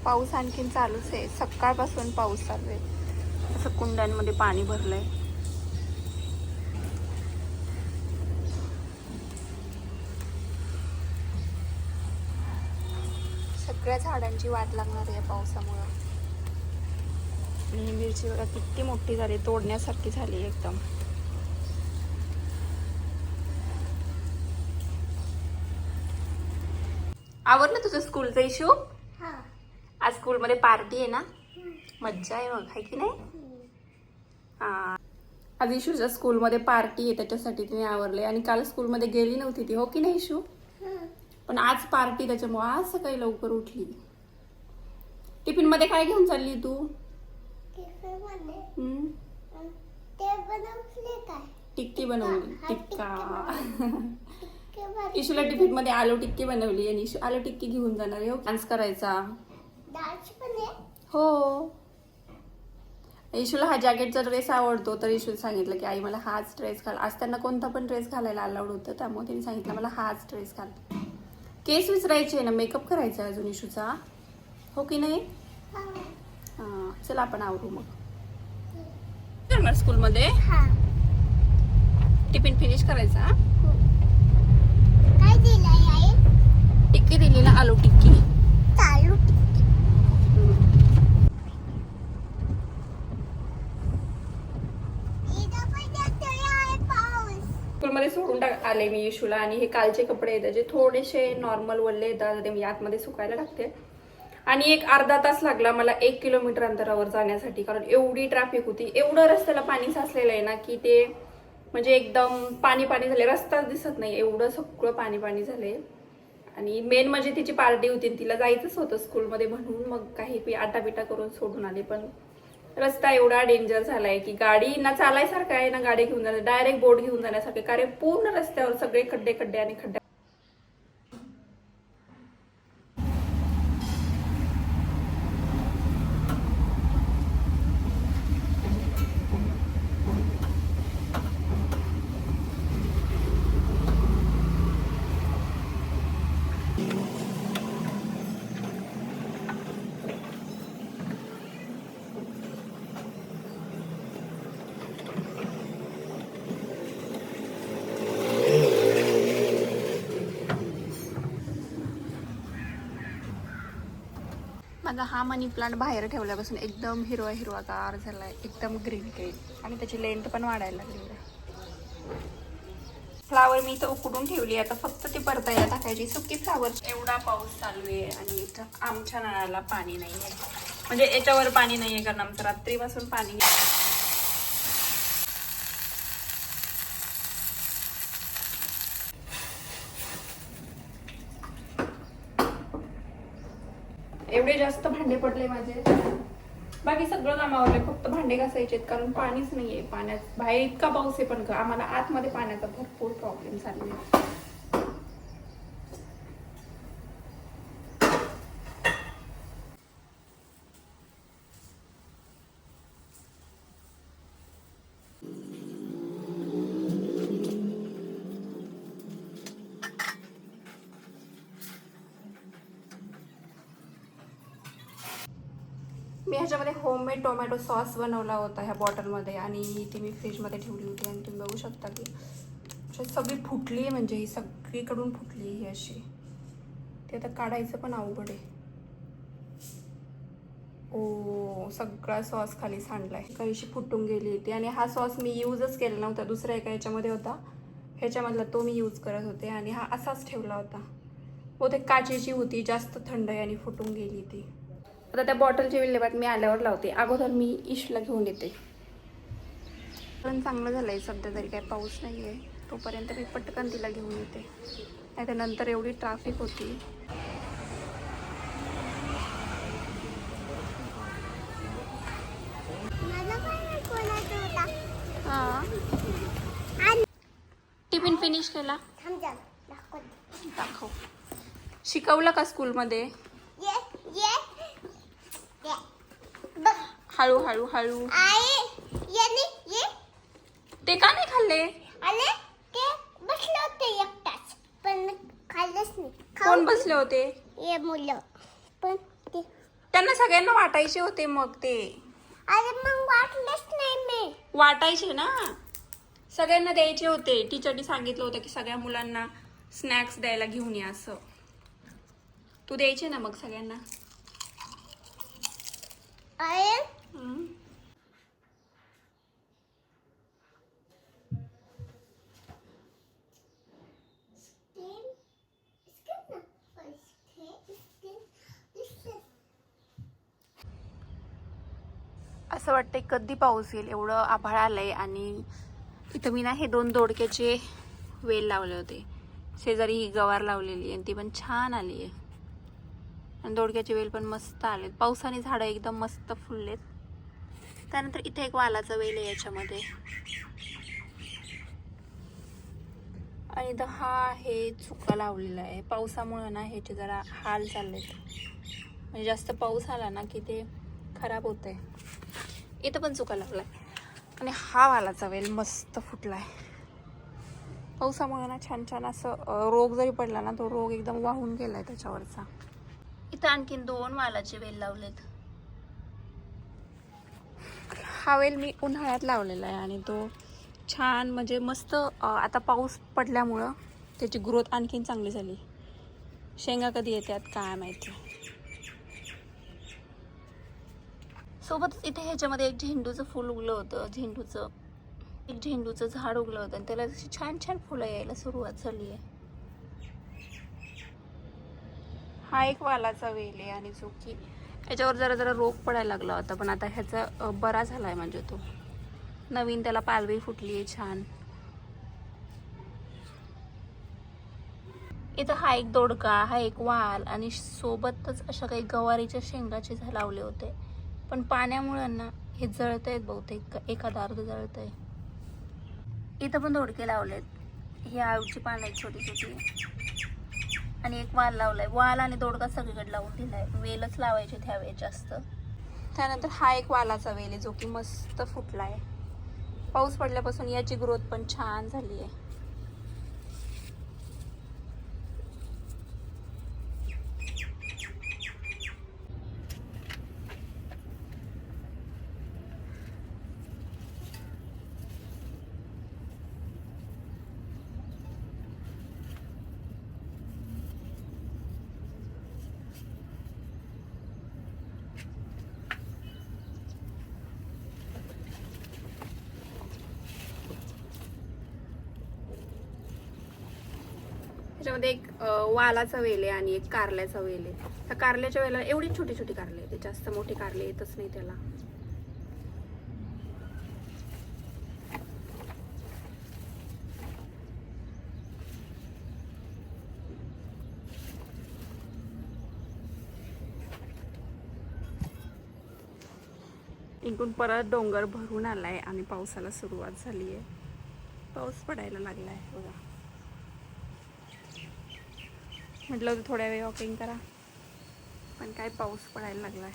पाऊस आणखीन चालूच आहे, सकाळपासून पाऊस चालू आहे. असं कुंड्यांमध्ये पाणी भरलंय. सगळ्या झाडांची वाट लागणार आहे पावसामुळं. आणि मिरची बघा किती मोठी झाली, तोडण्यासारखी झाली एकदम. आवडलं तुझं स्कूलचा इशू? आज स्कूलमध्ये पार्टी आहे ना, मज्जा आहे मग, आहे की नाही? हा, आज इशूच्या स्कूलमध्ये पार्टी आहे, त्याच्यासाठी तिने आवरले. आणि काल स्कूलमध्ये गेली नव्हती ती, हो की नाही इशू? पण आज पार्टी, त्याच्यामुळे आज सकाळी लवकर उठली. टिफिन मध्ये काय घेऊन चालली तू? टिक्की बनवली. टिक्का. इशूला टिफिन मध्ये आलू टिक्की बनवली आणि इशू आलू टिक्की घेऊन जाणार आहे. डान्स करायचा. हो, इशूला हा जॅकेटचा ड्रेस आवडतो, तर इशूला सांगितलं की आई मला हाच ड्रेस घाल. आज त्यांना कोणता पण ड्रेस घालायला अलाउड होतं, त्यामुळे त्यांनी सांगितलं मला हाच ड्रेस घाल. केस विसरायचे ना, मेकअप करायचा अजून इशूचा, हो की नाही? हा, चला आपण आवरू मग. करणार स्कूलमध्ये टिफिन फिनिश करायचा. काय दिलंय आई? टिक्की दिली ना, आलू टिक्की. चालू स्कूलमध्ये सोडून आले मी इशूला. आणि हे कालचे कपडे आहेत त्याचे थोडेसे नॉर्मल वल्ले येतात, ते मी आतमध्ये सुकायला टाकते. आणि एक अर्धा तास लागला मला 1 किलोमीटर अंतरावर जाण्यासाठी, कारण एवढी ट्रॅफिक होती. एवढं रस्त्याला पाणी साचलेलं आहे ना की ते म्हणजे एकदम पाणी पाणी झाले, रस्ताच दिसत नाही, एवढं सगळं पाणी पाणी झाले. आणि मेन म्हणजे तिची पार्टी होती, तिला जायचंच होतं स्कूलमध्ये, म्हणून मग काही आटापिटा करून सोडून आले. पण रस्ता एवढा डेंजर झालाय की गाडी ना चालायसारखं आहे ना गाडी घेऊन जाणार, डायरेक्ट बोट घेऊन जाण्यासारखे, कारण पूर्ण रस्त्यावर सगळे खड्डे खड्डे आणि खड्डे. माझा हा मनी प्लांट बाहेर ठेवल्यापासून एकदम हिरवा हिरवागार झालाय, एकदम ग्रीन ग्रीन. आणि त्याची लेंथ पण वाढायला लागली आहे. फ्लावर मी इथं उकडून ठेवली, आता फक्त ती परतायला टाकायची. सुकी फ्लावर. एवढा पाऊस चालू आहे आणि इथं आमच्या नळाला पाणी नाही आहे, म्हणजे याच्यावर पाणी नाही आहे, कारण आमचं रात्रीपासून पाणी. एवढे जास्त भांडे पडले माझे, बाकी सगळं कामावरले, फक्त भांडे घासायचे, कारण पाणीच नाहीये. पाण्यात बाहेर इतका पाऊस आहे, पण आम्हाला आतमध्ये पाण्याचा भरपूर प्रॉब्लेम झालेला आहे. मी ह्याच्यामध्ये होममेड टोमॅटो सॉस बनवला होता ह्या बॉटलमध्ये, आणि ती मी फ्रीजमध्ये ठेवली होती. आणि तुम्ही बघू शकता की सगळी फुटली आहे, म्हणजे ही सगळीकडून फुटली ही अशी. ते आता काढायचं पण अवघड आहे. ओ, सगळा सॉस खाली सांडलाय, काहीशी फुटून गेली ती. आणि हा सॉस मी यूजच केला नव्हता, दुसऱ्या एका ह्याच्यामध्ये होता, ह्याच्यामधला तो मी यूज करत होते. आणि हा असाच ठेवला होता, बहुतेक काचेची होती, जास्त थंड आहे आणि फुटून गेली ती. आता त्या बॉटलची विल्हेवाट मी आल्यावर लावते, अगोदर मी इशूला घेऊन येते. पण चांगलं झालंय सध्या, तरी काय पाऊस नाही आहे, तोपर्यंत मी पटकन तिला घेऊन येते, नाही तर नंतर एवढी ट्रॅफिक होती. टिफिन फिनिश केला? दाखव. शिकवलं का स्कूलमध्ये? हळू हळू हळू. ते का नाही खाल्ले? बसले होते एकटाच, पण खाल्लंच नाही. कोण बसले होते? हे मुलं. पण त्यांना त्यांना सगळ्यांना वाटायचे होते मग ते अरे मग वाटलंच नाही मी. वाटायचे ना, सगळ्यांना द्यायचे होते. टीचरनी सांगितलं होतं की सगळ्या मुलांना स्नॅक्स द्यायला घेऊन या असं. तू द्यायचे ना मग सगळ्यांना. अरे हम्म. असं वाटतंय कधी पाऊस येईल, एवढं आभाळ आलंय. आणि इथं मी ना हे 2 दोडक्याचे वेल लावले होते. शेजारी ही गवार लावलेली आणि ती पण छान आली आहे. आणि दोडक्याचे वेल पण मस्त आलेत. पावसाने झाडं एकदम मस्त फुललेत. त्यानंतर इथे एक वालाचा वेल आहे याच्यामध्ये. आणि इथं हा हे चुका लावलेला आहे. पावसामुळे ना ह्याचे जरा हाल चाललेत. म्हणजे जास्त पाऊस आला ना की ते खराब होतंय. इथं पण चुका लावलाय. आणि हा वालाचा वेल मस्त फुटलाय. पावसामुळे ना छान छान असं रोग जरी पडला ना तो रोग एकदम वाहून गेलाय त्याच्यावरचा. इथं आणखीन 2 वालाचे वेल लावलेत. हा वेल मी उन्हाळ्यात लावलेला आहे आणि तो छान म्हणजे मस्त आता पाऊस पडल्यामुळं त्याची ग्रोथ आणखीन चांगली झाली. शेंगा कधी येतात काय माहिती. सोबतच इथे ह्याच्यामध्ये एक झेंडूचं फूल उगलं होतं. एक झेंडूचं झाड उगलं होतं आणि त्याला जशी छान छान फुलं यायला सुरुवात झाली आहे. हा एक वालाचा वेल आहे आणि जो की याच्यावर जरा जरा रोग पडायला लागला होता, पण आता ह्याचा बरा झालाय. म्हणजे तो नवीन त्याला पालवी फुटली आहे छान. इथं हा एक दोडका, हा एक वाल आणि सोबतच अशा काही गवारीच्या शेंगाचे लावले होते. पण पाण्यामुळे ना हे जळतंय बहुतेक, एखादा अर्ध जळतंय. इथं पण दोडके लावलेत. ही आळूची पानं आहेत छोटी छोटी. आणि एक वाल लावलाय. वाल आणि दोडका सगळीकडे लावून दिलाय. वेलच लावायचे ह्यावेळी जास्त. त्यानंतर हा एक वालाचा वेल आहे जो की मस्त फुटलाय. पाऊस पडल्यापासून याची ग्रोथ पण छान झाली आहे. त्याच्यामध्ये एक वालाचा वेल आहे आणि एक कारल्याचा वेल आहे. त्या कारल्याच्या वेला एवढी छोटी छोटी कारले येते, जास्त मोठी कारले येतच नाही त्याला. इकडून परत डोंगर भरून आलाय आणि पावसाला सुरुवात झाली आहे. पाऊस पडायला लागलाय बघा. म्हटलं होतं थोड्या वेळ वॉकिंग करा, पण काय पाऊस पडायला लागलाय.